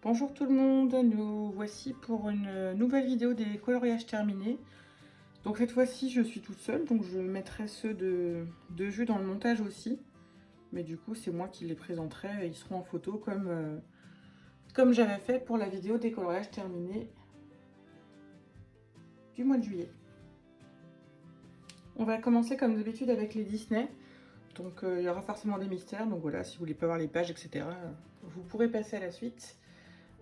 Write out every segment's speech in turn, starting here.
Bonjour tout le monde, nous voici pour une nouvelle vidéo des coloriages terminés. Donc cette fois-ci je suis toute seule, donc je mettrai ceux de jus dans le montage aussi. Mais du coup c'est moi qui les présenterai et ils seront en photo comme j'avais fait pour la vidéo des coloriages terminés du mois de juillet. On va commencer comme d'habitude avec les Disney. Donc il y aura forcément des mystères, donc voilà, si vous voulez pas voir les pages, etc. Vous pourrez passer à la suite.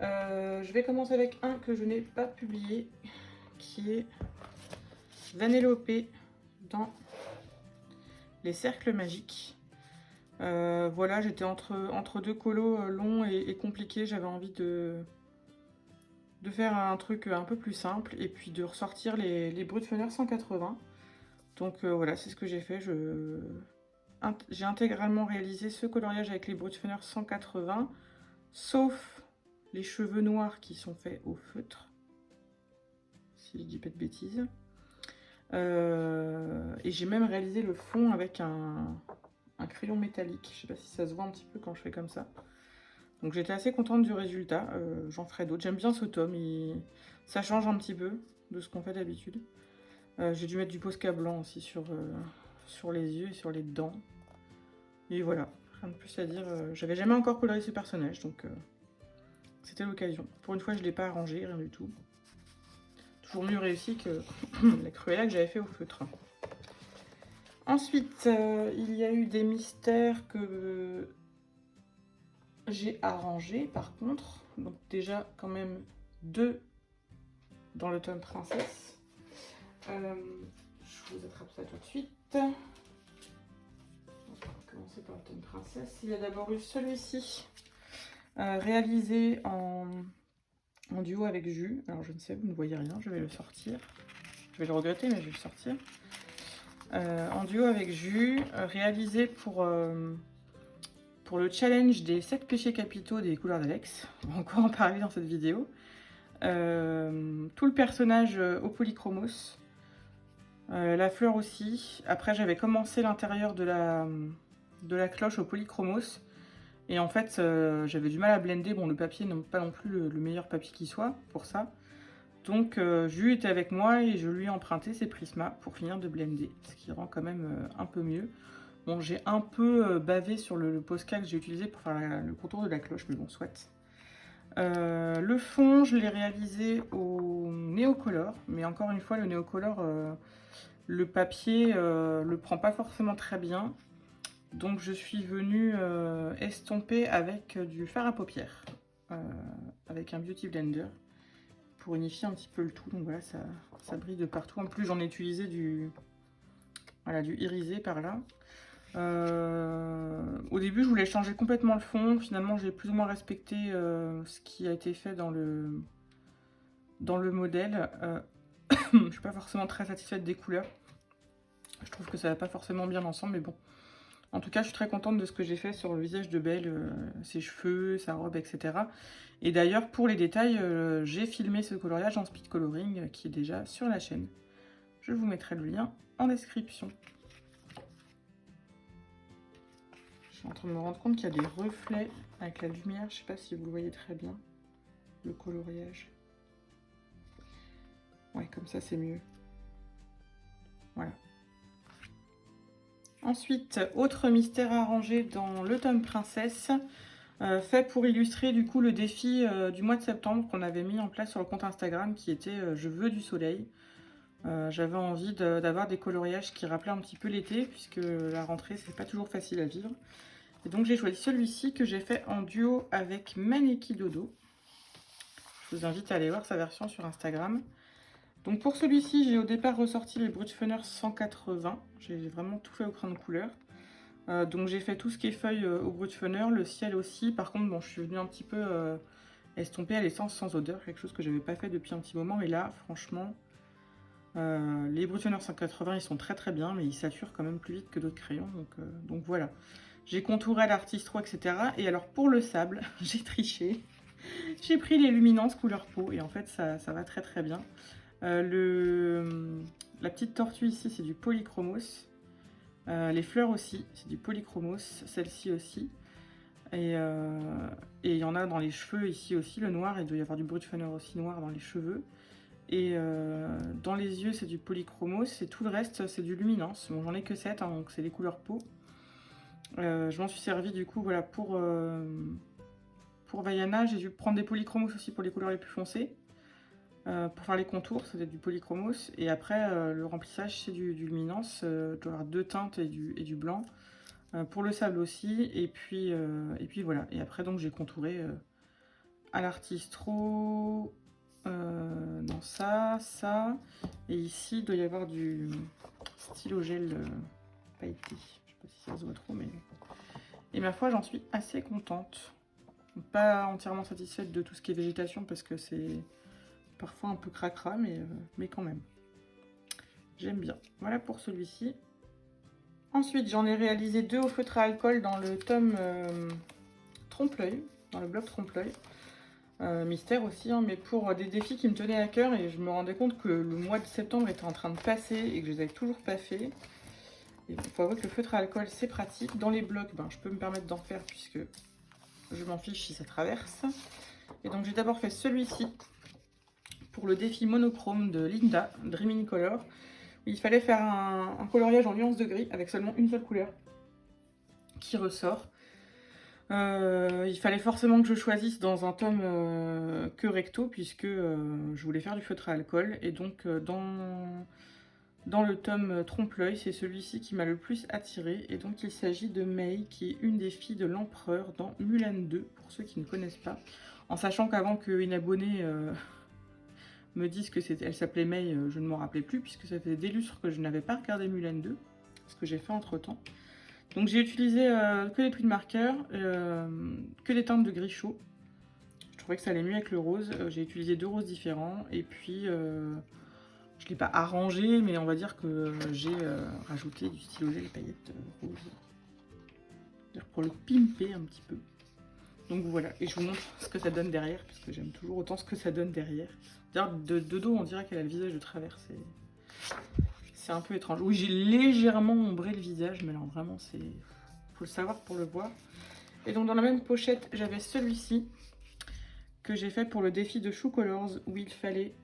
Je vais commencer avec un que je n'ai pas publié, qui est Vanellope dans les cercles magiques. Voilà, j'étais entre deux colos longs et compliqués. J'avais envie de faire un truc un peu plus simple et puis de ressortir les Brutfunner 180. Donc voilà, c'est ce que j'ai fait. J'ai intégralement réalisé ce coloriage avec les Brutfunner 180, sauf les cheveux noirs qui sont faits au feutre, si je dis pas de bêtises. Et j'ai même réalisé le fond avec un crayon métallique. Je sais pas si ça se voit un petit peu quand je fais comme ça. Donc j'étais assez contente du résultat. J'en ferai d'autres. J'aime bien ce tome. Ça change un petit peu de ce qu'on fait d'habitude. J'ai dû mettre du Posca blanc aussi sur les yeux et sur les dents. Et voilà, rien de plus à dire. J'avais jamais encore coloré ce personnage, donc c'était l'occasion. Pour une fois, je ne l'ai pas arrangé, rien du tout. Toujours mieux réussi que la Cruella que j'avais fait au feutre. Ensuite, il y a eu des mystères que j'ai arrangés par contre. Donc déjà quand même 2 dans le tome princesse. Je vous attrape ça tout de suite. On va commencer par le tome princesse. Il y a d'abord eu celui-ci, réalisé en duo avec Jus. Alors je ne sais, vous ne voyez rien, je vais le sortir. Je vais le regretter, mais je vais le sortir. En duo avec Jus, réalisé pour le challenge des 7 péchés capitaux des couleurs d'Alex. On va encore en parler dans cette vidéo. Tout le personnage au polychromos. La fleur aussi. Après, j'avais commencé l'intérieur de la cloche au polychromos. Et en fait, j'avais du mal à blender. Bon, le papier n'est pas non plus le meilleur papier qui soit pour ça. Donc, Jus était avec moi et je lui ai emprunté ses Prisma pour finir de blender. Ce qui rend quand même un peu mieux. Bon, j'ai un peu bavé sur le Posca que j'ai utilisé pour faire le contour de la cloche, mais bon, soit. Le fond, je l'ai réalisé au Néocolor, mais encore une fois, le Néocolor, le papier le prend pas forcément très bien. Donc je suis venue estomper avec du fard à paupières, avec un Beauty Blender, pour unifier un petit peu le tout. Donc voilà, ça brille de partout. En plus, j'en ai utilisé du irisé par là. Au début, je voulais changer complètement le fond. Finalement, j'ai plus ou moins respecté ce qui a été fait dans le modèle. Je suis pas forcément très satisfaite des couleurs. Je trouve que ça va pas forcément bien ensemble, mais bon. En tout cas, je suis très contente de ce que j'ai fait sur le visage de Belle, ses cheveux, sa robe, etc. Et d'ailleurs, pour les détails, j'ai filmé ce coloriage en speed coloring qui est déjà sur la chaîne. Je vous mettrai le lien en description. Je suis en train de me rendre compte qu'il y a des reflets avec la lumière. Je ne sais pas si vous le voyez très bien, le coloriage. Ouais, comme ça, c'est mieux. Voilà. Ensuite, autre mystère arrangé dans le tome princesse, fait pour illustrer du coup le défi du mois de septembre qu'on avait mis en place sur le compte Instagram qui était Je veux du soleil. J'avais envie d'avoir des coloriages qui rappelaient un petit peu l'été puisque la rentrée c'est pas toujours facile à vivre. Et donc j'ai choisi celui-ci que j'ai fait en duo avec Maneki Dodo. Je vous invite à aller voir sa version sur Instagram. Donc pour celui-ci, j'ai au départ ressorti les Brutfunner 180. J'ai vraiment tout fait au crayon de couleur. Donc j'ai fait tout ce qui est feuilles au Brutfunner, le ciel aussi. Par contre, bon, je suis venue un petit peu estomper à l'essence sans odeur, quelque chose que j'avais pas fait depuis un petit moment. Mais là, franchement, les Brutfunner 180, ils sont très très bien, mais ils saturent quand même plus vite que d'autres crayons. Donc voilà. J'ai contouré à l'artiste 3, etc. Et alors pour le sable, j'ai triché. J'ai pris les luminances couleur peau et en fait ça va très très bien. La petite tortue ici, c'est du polychromos. Les fleurs aussi, c'est du polychromos. Celle-ci aussi. Et il y en a dans les cheveux ici aussi, le noir. Il doit y avoir du Brutfuner aussi noir dans les cheveux. Et dans les yeux, c'est du polychromos. Et tout le reste, c'est du luminance. Bon, j'en ai que 7, hein, donc c'est des couleurs peau. Je m'en suis servi du coup, voilà, pour Vaiana. J'ai dû prendre des polychromos aussi pour les couleurs les plus foncées. Pour faire les contours, c'était du polychromos. Et après, le remplissage, c'est du luminance. Je dois avoir 2 teintes et du blanc. Pour le sable aussi. Et puis voilà. Et après, donc, j'ai contouré à l'artistro. Non, ça. Et ici, il doit y avoir du stylo gel pailleté. Je sais pas si ça se voit trop, mais... Et ma foi, j'en suis assez contente. Pas entièrement satisfaite de tout ce qui est végétation, parce que c'est parfois un peu cracra, mais quand même. J'aime bien. Voilà pour celui-ci. Ensuite, j'en ai réalisé 2 au feutre à alcool dans le tome Trompe-l'œil, dans le bloc Trompe-l'œil. Mystère aussi, hein, mais pour des défis qui me tenaient à cœur, et je me rendais compte que le mois de septembre était en train de passer et que je les avais toujours pas fait. Il faut avouer que le feutre à alcool, c'est pratique. Dans les blocs, ben, je peux me permettre d'en faire puisque je m'en fiche si ça traverse. Et donc j'ai d'abord fait celui-ci pour le défi monochrome de Linda, Dreaming Color. Il fallait faire un coloriage en nuances de gris avec seulement une seule couleur qui ressort. Il fallait forcément que je choisisse dans un tome que recto puisque je voulais faire du feutre à alcool. Et donc dans le tome Trompe-l'œil, c'est celui-ci qui m'a le plus attiré. Et donc il s'agit de Mei, qui est une des filles de l'empereur dans Mulan 2, pour ceux qui ne connaissent pas. En sachant qu'avant qu'une abonnée me dise qu'elle s'appelait Mei, je ne m'en rappelais plus, puisque ça faisait des lustres que je n'avais pas regardé Mulan 2, ce que j'ai fait entre temps. Donc j'ai utilisé que des pluies de marqueur, que des teintes de gris chaud. Je trouvais que ça allait mieux avec le rose. J'ai utilisé 2 roses différents, et puis je ne l'ai pas arrangé, mais on va dire que j'ai rajouté du stylo gel paillettes roses. Pour le pimper un petit peu. Donc voilà, et je vous montre ce que ça donne derrière, puisque j'aime toujours autant ce que ça donne derrière. D'ailleurs, de dos, on dirait qu'elle a le visage de travers, c'est un peu étrange. Oui, j'ai légèrement ombré le visage, mais alors vraiment, faut le savoir pour le voir. Et donc dans la même pochette, j'avais celui-ci, que j'ai fait pour le défi de Shoe Colors, où il fallait...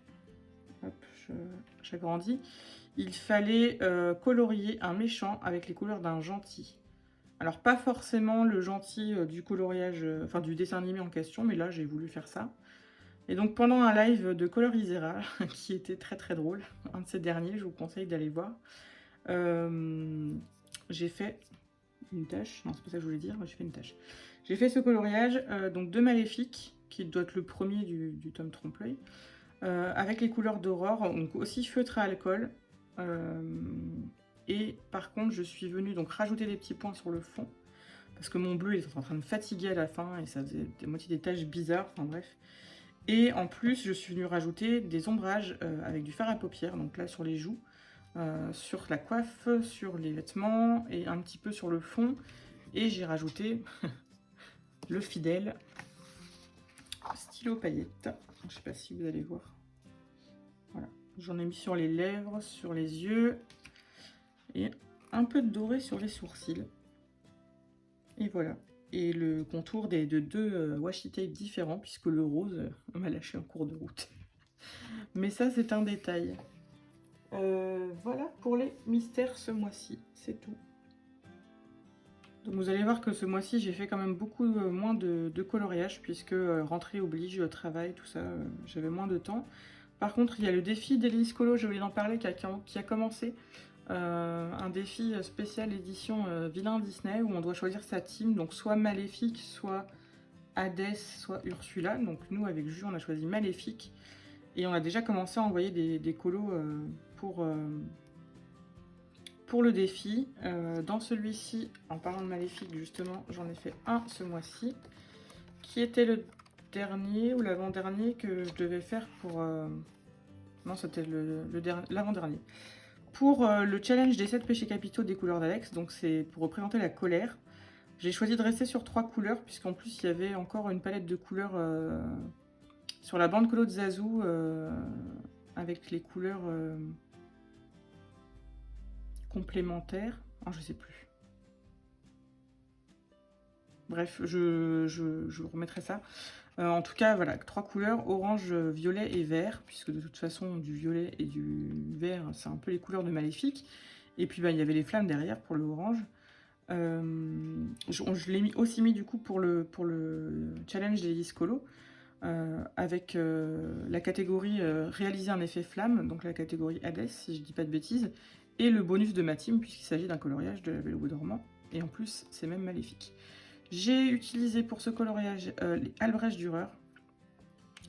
Hop, j'agrandis. Il fallait colorier un méchant avec les couleurs d'un gentil. Alors pas forcément le gentil du coloriage, enfin du dessin animé en question, mais là j'ai voulu faire ça. Et donc pendant un live de Colorisera, qui était très très drôle, un de ces derniers, je vous conseille d'aller voir, j'ai fait une tâche, non c'est pas ça que je voulais dire, j'ai fait une tâche. J'ai fait ce coloriage donc de Maléfique, qui doit être le premier du tome Trompe-l'œil, avec les couleurs d'Aurore, donc aussi feutre à alcool. Et par contre, je suis venue donc rajouter des petits points sur le fond, parce que mon bleu il était en train de fatiguer à la fin, et ça faisait moitié des taches bizarres, enfin bref. Et en plus, je suis venue rajouter des ombrages avec du fard à paupières, donc là sur les joues, sur la coiffe, sur les vêtements, et un petit peu sur le fond. Et j'ai rajouté le fidèle stylo paillettes. Je sais pas si vous allez voir. Voilà, j'en ai mis sur les lèvres, sur les yeux, et un peu de doré sur les sourcils. Et voilà. Et le contour de 2 washi tape différents, puisque le rose m'a lâché en cours de route. Mais ça, c'est un détail. Voilà pour les mystères ce mois-ci, c'est tout. Donc vous allez voir que ce mois-ci, j'ai fait quand même beaucoup moins de coloriage, puisque rentrée oblige, travail, tout ça, j'avais moins de temps. Par contre, il y a le défi d'Elise Colo, j'ai oublié d'en parler, qui a commencé. Un défi spécial édition Vilain Disney, où on doit choisir sa team, donc soit Maléfique, soit Hadès, soit Ursula. Donc nous, avec Jules, on a choisi Maléfique. Et on a déjà commencé à envoyer des colos pour le défi. Dans celui-ci, en parlant de Maléfique, justement, j'en ai fait un ce mois-ci, qui était le dernier ou l'avant-dernier que je devais faire pour... Non, c'était l'avant-dernier. Pour le challenge des 7 péchés capitaux des couleurs d'Alex, donc c'est pour représenter la colère. J'ai choisi de rester sur 3 couleurs, puisqu'en plus il y avait encore une palette de couleurs sur la bande colo de Zazu, avec les couleurs complémentaires. Oh, je sais plus. Bref, je vous remettrai ça. En tout cas, voilà, 3 couleurs, orange, violet et vert, puisque de toute façon, du violet et du vert, c'est un peu les couleurs de Maléfique. Et puis, bah, il y avait les flammes derrière pour le orange. Je l'ai aussi mis du coup pour le challenge des Discolo, avec la catégorie réaliser un effet flamme, donc la catégorie Hades, si je dis pas de bêtises, et le bonus de ma team, puisqu'il s'agit d'un coloriage de la Belle au bois dormant. Et en plus, c'est même Maléfique. J'ai utilisé pour ce coloriage les Albrecht Dürer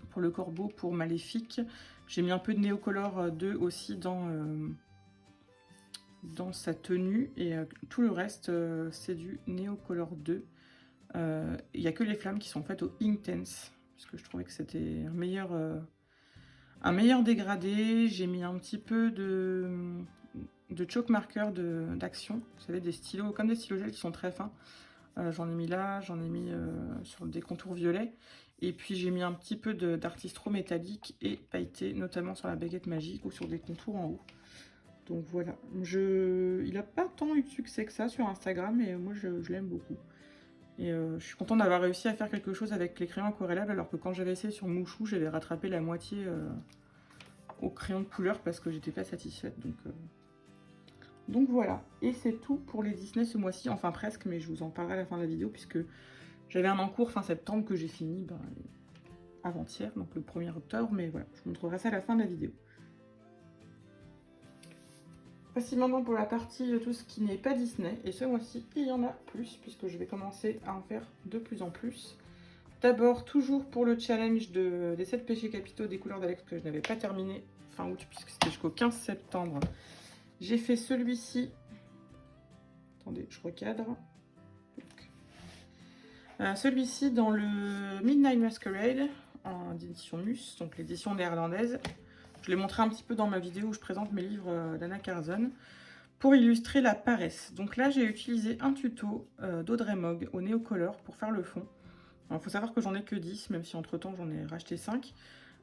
pour le corbeau, pour Maléfique. J'ai mis un peu de Neocolor 2 aussi dans sa tenue, et tout le reste c'est du Neocolor 2. Il n'y a que les flammes qui sont faites au Inktense, puisque je trouvais que c'était un meilleur dégradé. J'ai mis un petit peu de chalk marker d'action, vous savez, des stylos, comme des stylos gel qui sont très fins. J'en ai mis là, j'en ai mis sur des contours violets. Et puis j'ai mis un petit peu d'artistro métallique et pailleté, notamment sur la baguette magique ou sur des contours en haut. Donc voilà, il n'a pas tant eu de succès que ça sur Instagram, mais moi je l'aime beaucoup. Et je suis contente d'avoir réussi à faire quelque chose avec les crayons aquarellables, alors que quand j'avais essayé sur Mouchou, j'avais rattrapé la moitié au crayon de couleur parce que j'étais pas satisfaite. Donc voilà, et c'est tout pour les Disney ce mois-ci, enfin presque, mais je vous en parlerai à la fin de la vidéo, puisque j'avais un en cours fin septembre que j'ai fini avant-hier, donc le 1er octobre, mais voilà, je vous montrerai ça à la fin de la vidéo. Voici maintenant pour la partie de tout ce qui n'est pas Disney, et ce mois-ci, il y en a plus, puisque je vais commencer à en faire de plus en plus. D'abord, toujours pour le challenge des 7 péchés capitaux des couleurs d'Alex que je n'avais pas terminé fin août, puisque c'était jusqu'au 15 septembre. J'ai fait celui-ci. Attendez, je recadre. Celui-ci dans le Midnight Masquerade, en édition Mus, donc l'édition néerlandaise. Je l'ai montré un petit peu dans ma vidéo où je présente mes livres d'Anna Carzon, pour illustrer la paresse. Donc là, j'ai utilisé un tuto d'Audrey Mogg au Neocolor pour faire le fond. Il faut savoir que j'en ai que 10, même si entre-temps j'en ai racheté 5.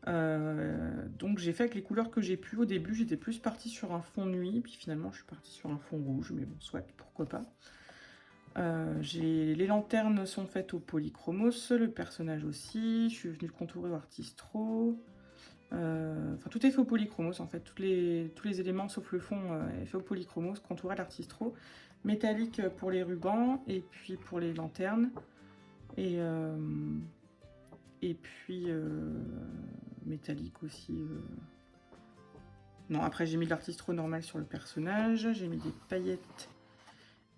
Donc j'ai fait avec les couleurs que j'ai pu. Au début, j'étais plus partie sur un fond nuit, puis finalement, je suis partie sur un fond rouge, mais bon, soit, pourquoi pas. Les lanternes sont faites au polychromos, le personnage aussi. Je suis venue le contourer au Artistro. Enfin, tout est fait au polychromos en fait. Tous les éléments sauf le fond est fait au polychromos, contouré à l'Artistro. Métallique pour les rubans et puis pour les lanternes. Et puis métallique aussi. Non, après j'ai mis de l'artistro normal sur le personnage. J'ai mis des paillettes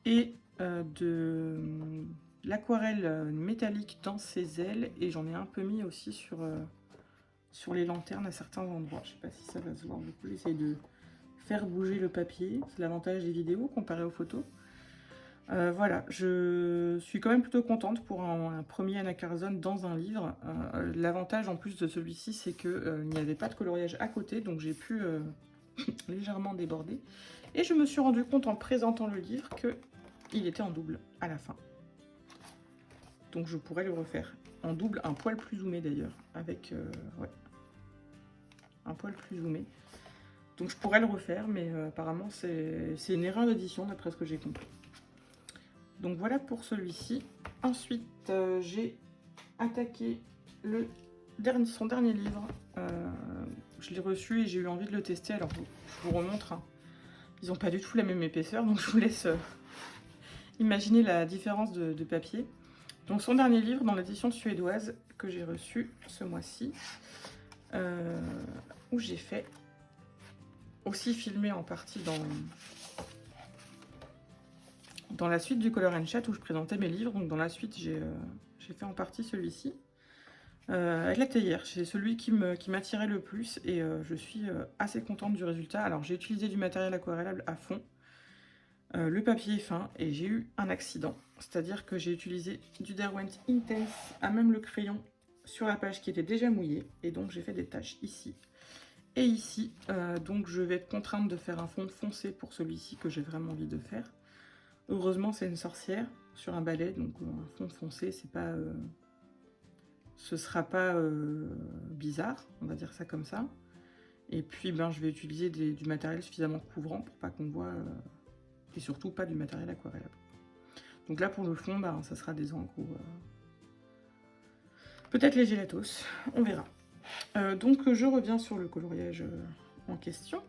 et de l'aquarelle métallique dans ses ailes. Et j'en ai un peu mis aussi sur les lanternes à certains endroits. Je sais pas si ça va se voir beaucoup. J'essaie de faire bouger le papier. C'est l'avantage des vidéos comparé aux photos. Voilà, je suis quand même plutôt contente pour un premier Anna Carzon dans un livre. L'avantage en plus de celui-ci, c'est qu'il n'y avait pas de coloriage à côté, donc j'ai pu légèrement déborder. Et je me suis rendu compte en présentant le livre qu'il était en double à la fin. Donc je pourrais le refaire. En double, un poil plus zoomé d'ailleurs, avec ouais, un poil plus zoomé. Donc je pourrais le refaire, mais apparemment c'est une erreur d'édition d'après ce que j'ai compris. Donc voilà pour celui-ci. Ensuite, j'ai attaqué son dernier livre. Je l'ai reçu et j'ai eu envie de le tester. Alors, je vous remontre. Hein. Ils n'ont pas du tout la même épaisseur, donc je vous laisse imaginer la différence de papier. Donc son dernier livre dans l'édition suédoise que j'ai reçu ce mois-ci, où j'ai fait aussi filmer en partie dans la suite du Color and Chat où je présentais mes livres. Donc dans la suite, j'ai fait en partie celui-ci. Avec la théière, c'est celui qui m'attirait le plus et je suis assez contente du résultat. Alors j'ai utilisé du matériel aquarellable à fond. Le papier est fin et j'ai eu un accident. C'est-à-dire que j'ai utilisé du Derwent Intense à même le crayon sur la page qui était déjà mouillée. Et donc j'ai fait des taches ici et ici. Donc je vais être contrainte de faire un fond foncé pour celui-ci que j'ai vraiment envie de faire. Heureusement, c'est une sorcière sur un balai, donc un fond foncé, c'est pas, ce sera pas bizarre, on va dire ça comme ça. Et puis, ben, je vais utiliser du matériel suffisamment couvrant pour pas qu'on voit, et surtout pas du matériel aquarellable. Donc là, pour le fond, bah, ça sera des encres ou peut-être les gélatos, on verra. Donc je reviens sur le coloriage en question.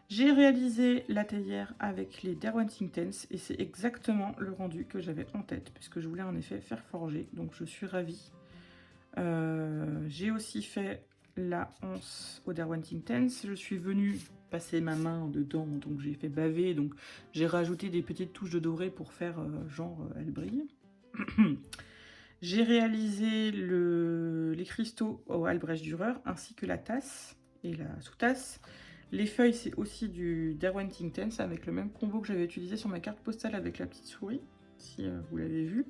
J'ai réalisé la théière avec les Derwent Intense et c'est exactement le rendu que j'avais en tête puisque je voulais un effet fer forgé, donc je suis ravie. J'ai aussi fait la anse au Derwent Intense. Je suis venue passer ma main dedans, donc j'ai fait baver, donc j'ai rajouté des petites touches de doré pour faire genre elle brille. J'ai réalisé les cristaux au Albrecht Dürer ainsi que la tasse et la sous-tasse. Les feuilles, c'est aussi du Derwent Intense avec le même combo que j'avais utilisé sur ma carte postale avec la petite souris, si vous l'avez vu.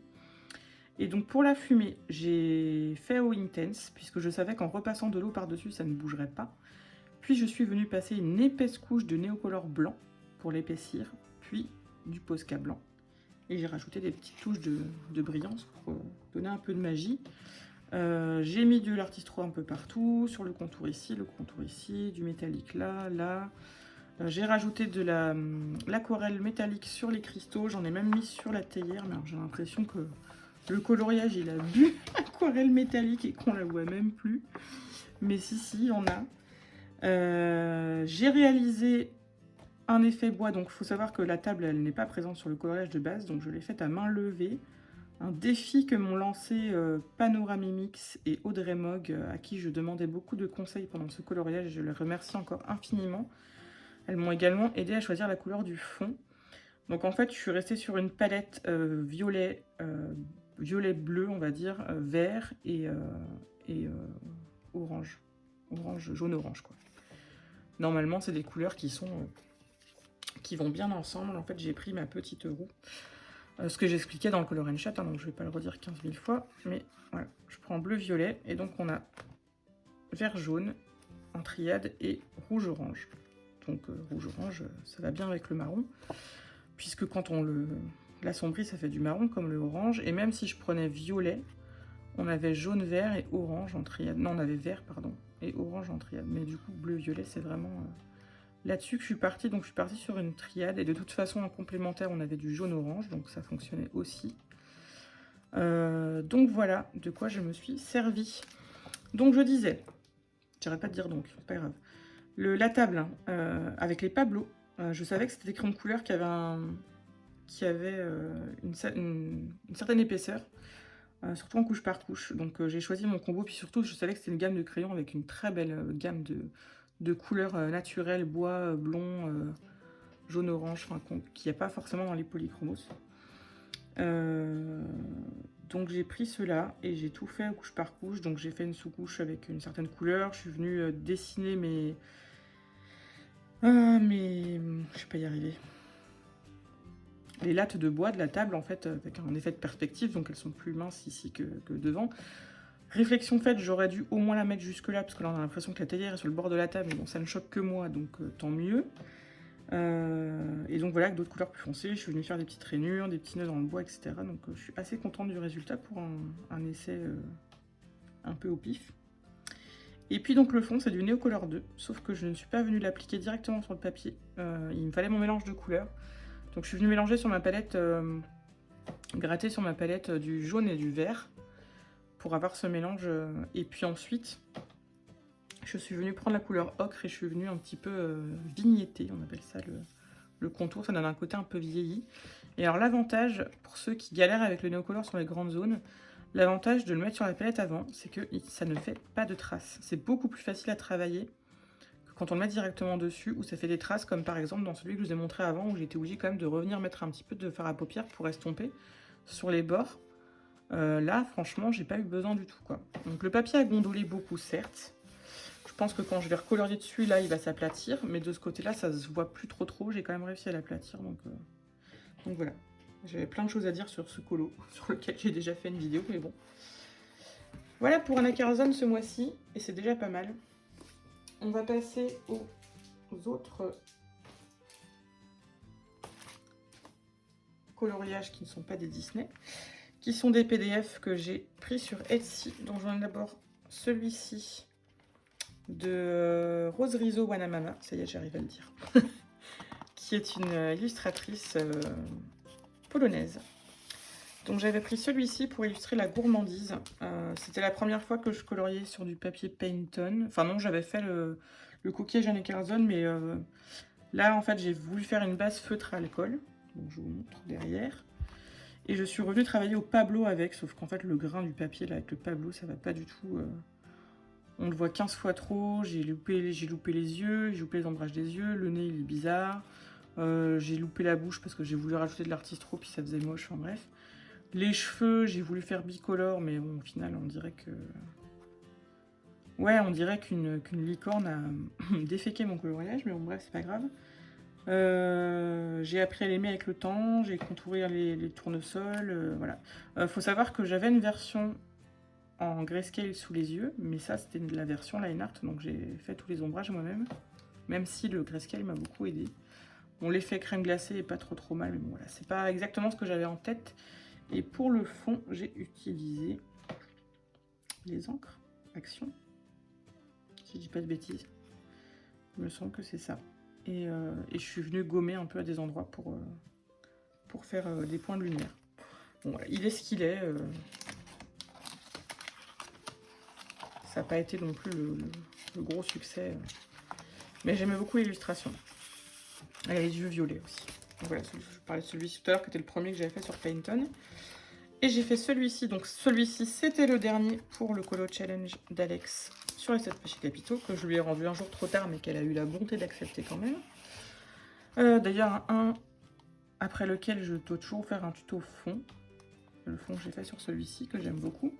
Et donc pour la fumée, j'ai fait au Intense, puisque je savais qu'en repassant de l'eau par-dessus, ça ne bougerait pas. Puis je suis venue passer une épaisse couche de néocolore blanc pour l'épaissir, puis du Posca blanc. Et j'ai rajouté des petites touches de brillance pour donner un peu de magie. J'ai mis de l'artistro un peu partout, sur le contour ici, du métallique là, là. J'ai rajouté de l'aquarelle métallique sur les cristaux, j'en ai même mis sur la théière, mais j'ai l'impression que le coloriage il a bu aquarelle métallique et qu'on la voit même plus. Mais si, on a. J'ai réalisé un effet bois, donc il faut savoir que la table elle n'est pas présente sur le coloriage de base, donc je l'ai faite à main levée. Un défi que m'ont lancé Panoramimix et Audrey Mogg, à qui je demandais beaucoup de conseils pendant ce coloriage, et je les remercie encore infiniment. Elles m'ont également aidé à choisir la couleur du fond. Donc en fait, je suis restée sur une palette violet bleu, on va dire, vert et orange. Jaune-orange, quoi. Normalement, c'est des couleurs qui vont bien ensemble. En fait, j'ai pris ma petite roue. Ce que j'expliquais dans le Color and Chat, hein, donc je ne vais pas le redire 15 000 fois, mais voilà, je prends bleu-violet, et donc on a vert-jaune en triade et rouge-orange. Donc rouge-orange, ça va bien avec le marron, puisque quand on l'assombrit, ça fait du marron comme le orange, et même si je prenais violet, on avait jaune-vert et orange en triade. Non, on avait vert, pardon, et orange en triade, mais du coup, bleu-violet, c'est vraiment... là-dessus que je suis partie, donc je suis partie sur une triade, et de toute façon en complémentaire on avait du jaune-orange, donc ça fonctionnait aussi. Donc voilà de quoi je me suis servie. Donc je disais, j'arrête pas de dire donc, c'est pas grave. La table, hein, avec les Pablo, je savais que c'était des crayons de couleur qui avaient une certaine épaisseur, surtout en couche par couche. Donc j'ai choisi mon combo, puis surtout je savais que c'était une gamme de crayons avec une très belle gamme de couleurs naturelles, bois, blond, jaune-orange, enfin, qu'il n'y a pas forcément dans les polychromos. Donc j'ai pris cela et j'ai tout fait couche par couche. Donc j'ai fait une sous-couche avec une certaine couleur. Je suis venue dessiner mes... je vais pas y arriver. Les lattes de bois de la table, en fait, avec un effet de perspective, donc elles sont plus minces ici que devant. Réflexion faite, j'aurais dû au moins la mettre jusque là, parce que là on a l'impression que la théière est sur le bord de la table, mais bon, ça ne choque que moi, donc tant mieux. Et donc voilà, avec d'autres couleurs plus foncées, je suis venue faire des petites rainures, des petits nœuds dans le bois, etc. Donc je suis assez contente du résultat pour un essai un peu au pif. Et puis donc le fond, c'est du Neocolor 2, sauf que je ne suis pas venue l'appliquer directement sur le papier. Il me fallait mon mélange de couleurs. Donc je suis venue mélanger sur ma palette, gratter sur ma palette du jaune et du vert, pour avoir ce mélange. Et puis ensuite, je suis venue prendre la couleur ocre et je suis venue un petit peu vignetter, on appelle ça le contour, ça donne un côté un peu vieilli. Et alors l'avantage, pour ceux qui galèrent avec le Neocolor sur les grandes zones, l'avantage de le mettre sur la palette avant, c'est que ça ne fait pas de traces. C'est beaucoup plus facile à travailler que quand on le met directement dessus, où ça fait des traces, comme par exemple dans celui que je vous ai montré avant, où j'étais obligée quand même de revenir mettre un petit peu de fard à paupières pour estomper sur les bords. Là, franchement, j'ai pas eu besoin du tout, quoi. Donc le papier a gondolé beaucoup, certes. Je pense que quand je vais recolorier dessus, là, il va s'aplatir. Mais de ce côté-là, ça se voit plus trop. J'ai quand même réussi à l'aplatir. Donc voilà. J'avais plein de choses à dire sur ce colo, sur lequel j'ai déjà fait une vidéo, mais bon. Voilà pour un Akerzone ce mois-ci. Et c'est déjà pas mal. On va passer aux autres coloriages qui ne sont pas des Disney, qui sont des PDF que j'ai pris sur Etsy. Donc j'en ai d'abord celui-ci de Rose Rizzo Wanamama, ça y est, j'arrive à le dire, qui est une illustratrice polonaise. Donc j'avais pris celui-ci pour illustrer la gourmandise. C'était la première fois que je coloriais sur du papier Pantone. Enfin non, j'avais fait le coquillage Anne Carzone, mais là en fait j'ai voulu faire une base feutre à alcool. Donc je vous montre derrière. Et je suis revenue travailler au Pablo avec, sauf qu'en fait le grain du papier là avec le Pablo ça va pas du tout. On le voit 15 fois trop, j'ai loupé les yeux, j'ai loupé les ombrages des yeux, le nez il est bizarre. J'ai loupé la bouche parce que j'ai voulu rajouter de l'artistro puis ça faisait moche, enfin bref. Les cheveux, j'ai voulu faire bicolore, mais bon, au final, on dirait que... Ouais, on dirait qu'une licorne a déféqué mon coloriage, mais bon, bref, c'est pas grave. J'ai appris à l'aimer avec le temps, j'ai contouré les tournesols, voilà. Faut savoir que j'avais une version en grayscale sous les yeux, mais ça, c'était la version line art, donc j'ai fait tous les ombrages moi-même, même si le grayscale m'a beaucoup aidé. Bon, l'effet crème glacée est pas trop mal, mais bon, voilà, c'est pas exactement ce que j'avais en tête. Et pour le fond, j'ai utilisé les encres Action. Si je dis pas de bêtises. Il me semble que c'est ça. Et je suis venue gommer un peu à des endroits pour faire des points de lumière. Bon, voilà, il est ce qu'il est. Ça n'a pas été non plus le gros succès. Mais j'aimais beaucoup l'illustration. Elle a les yeux violets aussi. Donc voilà, je parlais de celui-ci tout à l'heure, qui était le premier que j'avais fait sur Pantone. Et j'ai fait celui-ci. Donc celui-ci, c'était le dernier pour le Colo Challenge d'Alex sur les 7 péchés capitaux, que je lui ai rendu un jour trop tard, mais qu'elle a eu la bonté d'accepter quand même. D'ailleurs, un après lequel je dois toujours faire un tuto fond. Le fond que j'ai fait sur celui-ci, que j'aime beaucoup.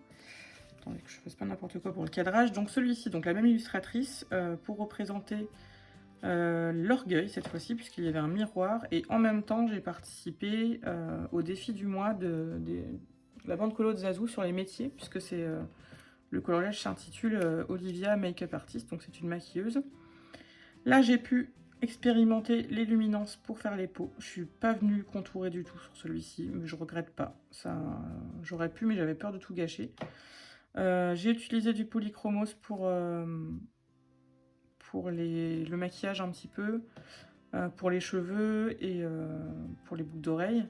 Attendez que je fasse pas n'importe quoi pour le cadrage. Donc celui-ci, donc la même illustratrice, pour représenter l'orgueil cette fois-ci, puisqu'il y avait un miroir. Et en même temps, j'ai participé au défi du mois de la bande colo de Zazou sur les métiers, puisque c'est le coloriage s'intitule Olivia Makeup Artist, donc c'est une maquilleuse. Là, j'ai pu expérimenter les luminances pour faire les peaux. Je suis pas venue contourer du tout sur celui-ci, mais je regrette pas. Ça, j'aurais pu, mais j'avais peur de tout gâcher. J'ai utilisé du polychromos pour le maquillage un petit peu, pour les cheveux et pour les boucles d'oreilles.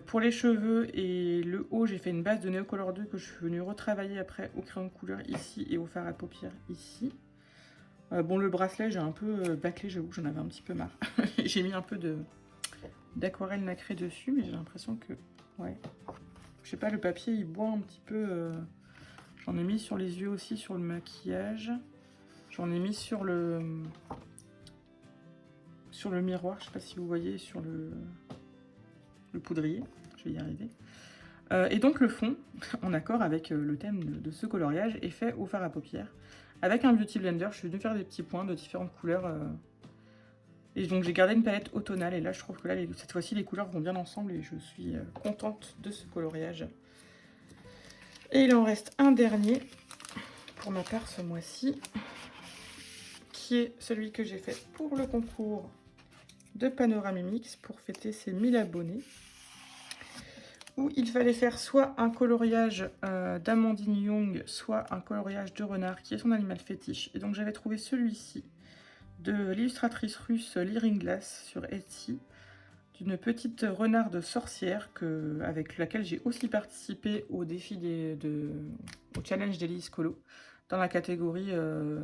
Pour les cheveux et le haut, j'ai fait une base de Neocolor 2 que je suis venue retravailler après au crayon de couleur ici et au fard à paupières ici. Bon, le bracelet, j'ai un peu bâclé, j'avoue que j'en avais un petit peu marre. J'ai mis un peu d'aquarelle nacrée dessus, mais j'ai l'impression que... Ouais. Je sais pas, le papier, il boit un petit peu... J'en ai mis sur les yeux aussi, sur le maquillage. J'en ai mis sur le miroir, je sais pas si vous voyez, sur le poudrier. Je vais y arriver. Et donc le fond, en accord avec le thème de ce coloriage, est fait au fard à paupières. Avec un Beauty Blender, je suis venue faire des petits points de différentes couleurs. Et donc j'ai gardé une palette automnale. Et là, je trouve que là, cette fois-ci, les couleurs vont bien ensemble. Et je suis contente de ce coloriage. Et il en reste un dernier, pour ma part, ce mois-ci, qui est celui que j'ai fait pour le concours de Panoramimix pour fêter ses 1000 abonnés. Où il fallait faire soit un coloriage d'Amandine Young, soit un coloriage de renard, qui est son animal fétiche. Et donc j'avais trouvé celui-ci de l'illustratrice russe Lyring Glass sur Etsy, d'une petite renarde sorcière avec laquelle j'ai aussi participé au défi au challenge d'Elise Colo, dans la catégorie, je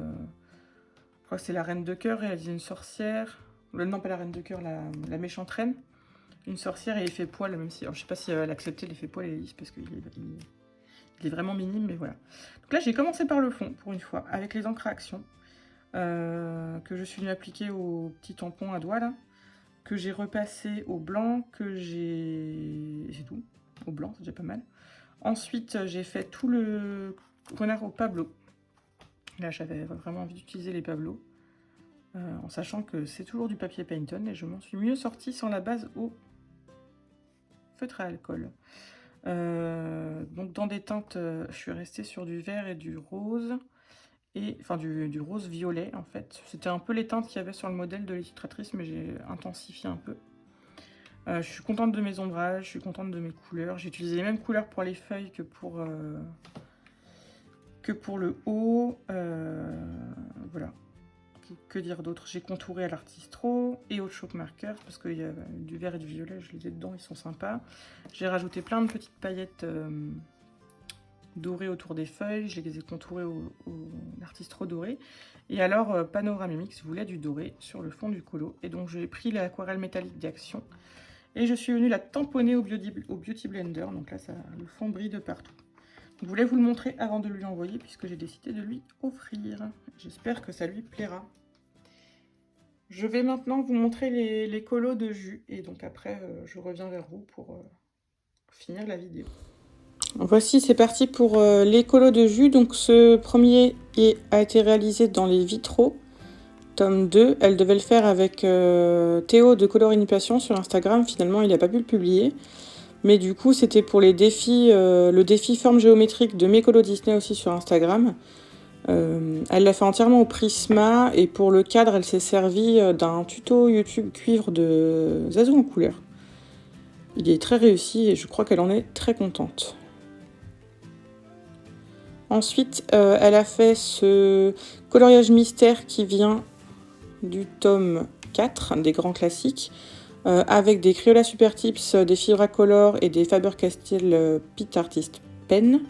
crois que c'est la reine de cœur, réaliser une sorcière, non pas la reine de cœur, la méchante reine. Une sorcière et effet poil, même si... Alors, je sais pas si elle acceptait l'effet poil et Elise, parce qu'il est vraiment minime, mais voilà. Donc là, j'ai commencé par le fond, pour une fois, avec les encres à action, que je suis venue appliquer au petit tampon à doigts, là, que j'ai repassé au blanc, que j'ai... C'est tout, au blanc, c'est déjà pas mal. Ensuite, j'ai fait tout le renard au Pablo. Là, j'avais vraiment envie d'utiliser les Pablos, en sachant que c'est toujours du papier Pantone, et je m'en suis mieux sortie sans la base au feutre à alcool. Donc dans des teintes, je suis restée sur du vert et du rose, enfin du rose violet en fait. C'était un peu les teintes qu'il y avait sur le modèle de l'illustratrice, mais j'ai intensifié un peu. Je suis contente de mes ombrages, je suis contente de mes couleurs. J'ai utilisé les mêmes couleurs pour les feuilles que pour le haut. Voilà. que dire d'autre? J'ai contouré à l'artistro et au chalk marker parce qu'il y a du vert et du violet, je les ai dedans, ils sont sympas. J'ai rajouté plein de petites paillettes dorées autour des feuilles, je les ai contourées au artistro doré. Et alors, Panorama Mix voulait du doré sur le fond du colo. Et donc, j'ai pris l'aquarelle métallique d'Action et je suis venue la tamponner au Beauty Blender. Donc là, le fond brille de partout. Je voulais vous le montrer avant de lui envoyer puisque j'ai décidé de lui offrir. J'espère que ça lui plaira. Je vais maintenant vous montrer les colos de jus et donc après je reviens vers vous pour finir la vidéo. Voici, c'est parti pour les colos de jus. Donc ce premier a été réalisé dans les vitraux, tome 2. Elle devait le faire avec Théo de Colorinipation sur Instagram. Finalement, il n'a pas pu le publier. Mais du coup, c'était pour les défis, le défi forme géométrique de mes colos Disney aussi sur Instagram. Elle l'a fait entièrement au Prisma et pour le cadre, elle s'est servie d'un tuto YouTube cuivre de Zazou en couleur. Il est très réussi et je crois qu'elle en est très contente. Ensuite, elle a fait ce coloriage mystère qui vient du tome 4, des grands classiques, avec des Crayola Super Tips, des Fibracolor et des Faber-Castell Pit Artist Pen.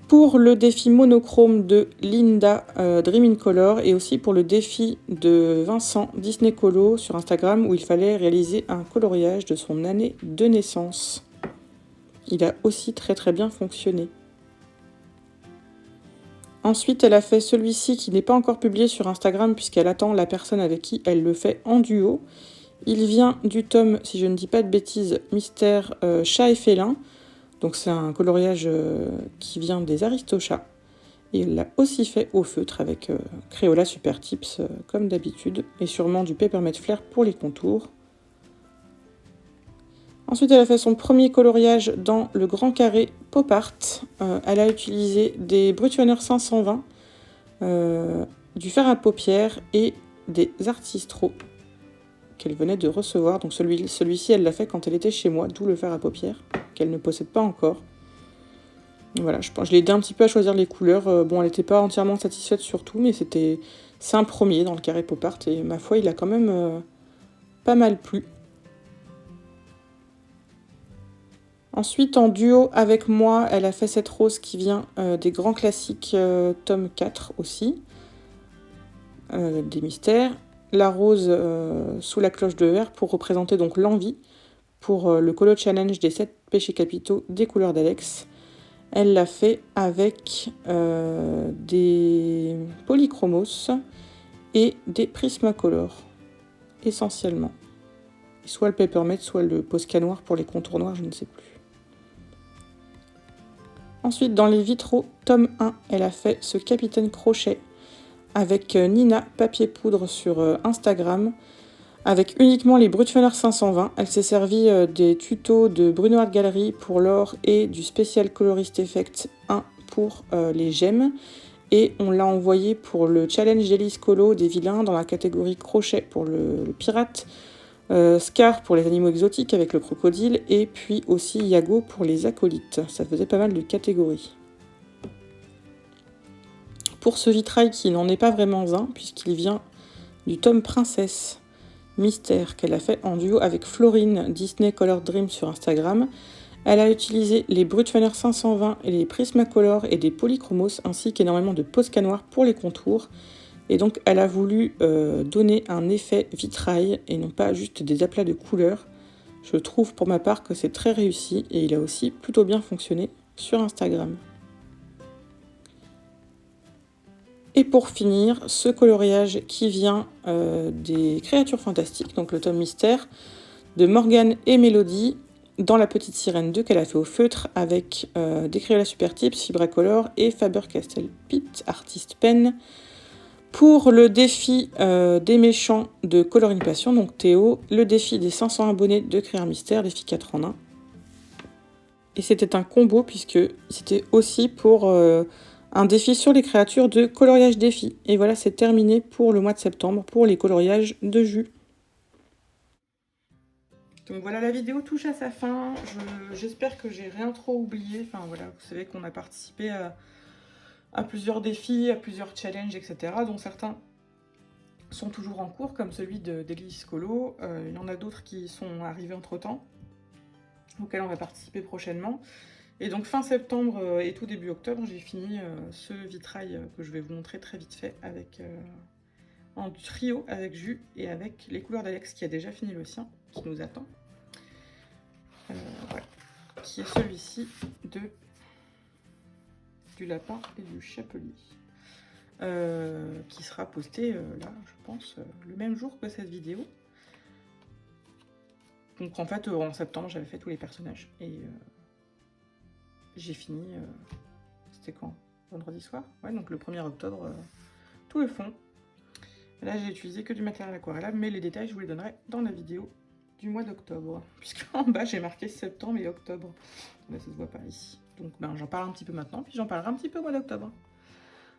Pour le défi monochrome de Linda Dream in Color et aussi pour le défi de Vincent Disney Colo sur Instagram où il fallait réaliser un coloriage de son année de naissance. Il a aussi très très bien fonctionné. Ensuite, elle a fait celui-ci qui n'est pas encore publié sur Instagram puisqu'elle attend la personne avec qui elle le fait en duo. Il vient du tome, si je ne dis pas de bêtises, Mystère Chat et Félin. Donc c'est un coloriage qui vient des Aristochats. Et elle l'a aussi fait au feutre avec Crayola Super Tips comme d'habitude. Et sûrement du Peppermint Flair pour les contours. Ensuite, elle a fait son premier coloriage dans le grand carré Pop Art. Elle a utilisé des Bruturner 520, du fer à paupières et des Artistro qu'elle venait de recevoir. Donc celui-ci, elle l'a fait quand elle était chez moi, d'où le fer à paupières, qu'elle ne possède pas encore. Voilà, je l'ai aidé un petit peu à choisir les couleurs. Bon, elle n'était pas entièrement satisfaite sur tout, mais c'est un premier dans le carré Pop Art. Et ma foi, il a quand même pas mal plu. Ensuite, en duo avec moi, elle a fait cette rose qui vient des grands classiques tome 4 aussi, des mystères. La rose sous la cloche de verre pour représenter donc l'envie pour le Colo Challenge des 7 péchés capitaux des couleurs d'Alex. Elle l'a fait avec des polychromos et des Prismacolor, essentiellement. Soit le Peppermint, soit le Posca noir pour les contours noirs, je ne sais plus. Ensuite, dans les vitraux, tome 1, elle a fait ce Capitaine Crochet avec Nina Papier Poudre sur Instagram, avec uniquement les Brutfunner 520. Elle s'est servie des tutos de Bruno Art Gallery pour l'or et du Special Colorist Effect 1 pour les gemmes. Et on l'a envoyé pour le Challenge d'Elise Colo des vilains dans la catégorie crochet pour le pirate, Scar pour les animaux exotiques avec le crocodile, et puis aussi Yago pour les acolytes. Ça faisait pas mal de catégories. Pour ce vitrail qui n'en est pas vraiment un, puisqu'il vient du tome Princesse Mystère qu'elle a fait en duo avec Florine Disney Color Dream sur Instagram, elle a utilisé les Brutfunner 520 et les Prismacolor et des polychromos ainsi qu'énormément de Posca noir pour les contours. Et donc elle a voulu donner un effet vitrail et non pas juste des aplats de couleurs. Je trouve pour ma part que c'est très réussi et il a aussi plutôt bien fonctionné sur Instagram. Et pour finir, ce coloriage qui vient des Créatures Fantastiques, donc le tome Mystère, de Morgane et Mélodie, dans La Petite Sirène 2 qu'elle a fait au feutre avec des Crayola Super Tips, Fibracolor et Faber-Castell Pit Artist Pen. Pour le défi des méchants de Colorinipation, donc Théo, le défi des 500 abonnés de Créer Mystère, défi 4 en 1. Et c'était un combo puisque c'était aussi pour un défi sur les créatures de coloriage défi. Et voilà, c'est terminé pour le mois de septembre pour les coloriages de jus. Donc voilà, la vidéo touche à sa fin. J'espère que j'ai rien trop oublié. Enfin voilà, vous savez qu'on a participé à plusieurs défis, à plusieurs challenges, etc. dont certains sont toujours en cours, comme celui d'Élise Colo. Il y en a d'autres qui sont arrivés entre-temps, auxquels on va participer prochainement. Et donc fin septembre et tout début octobre, j'ai fini ce vitrail que je vais vous montrer très vite fait, avec en trio avec Jus et avec les couleurs d'Alex, qui a déjà fini le sien, qui nous attend. Ouais. Qui est celui-ci du lapin et du chapelier. Qui sera posté là, je pense, le même jour que cette vidéo. Donc en fait, en septembre, j'avais fait tous les personnages. Et j'ai fini, c'était quand? Vendredi soir? Ouais, donc le 1er octobre, tout le fond. Là, j'ai utilisé que du matériel aquarellable, mais les détails, je vous les donnerai dans la vidéo du mois d'octobre. Puisqu'en bas, j'ai marqué septembre et octobre. Là, ça se voit pas ici. Donc ben, j'en parle un petit peu maintenant, puis j'en parlerai un petit peu au mois d'octobre.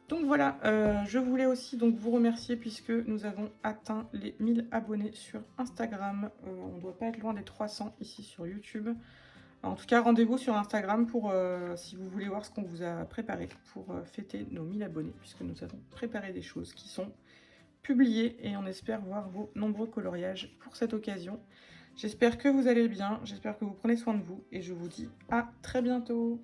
Donc voilà, je voulais aussi donc vous remercier puisque nous avons atteint les 1000 abonnés sur Instagram. On ne doit pas être loin des 300 ici sur YouTube. En tout cas, rendez-vous sur Instagram pour si vous voulez voir ce qu'on vous a préparé pour fêter nos 1000 abonnés, puisque nous avons préparé des choses qui sont publiées et on espère voir vos nombreux coloriages pour cette occasion. J'espère que vous allez bien, j'espère que vous prenez soin de vous et je vous dis à très bientôt.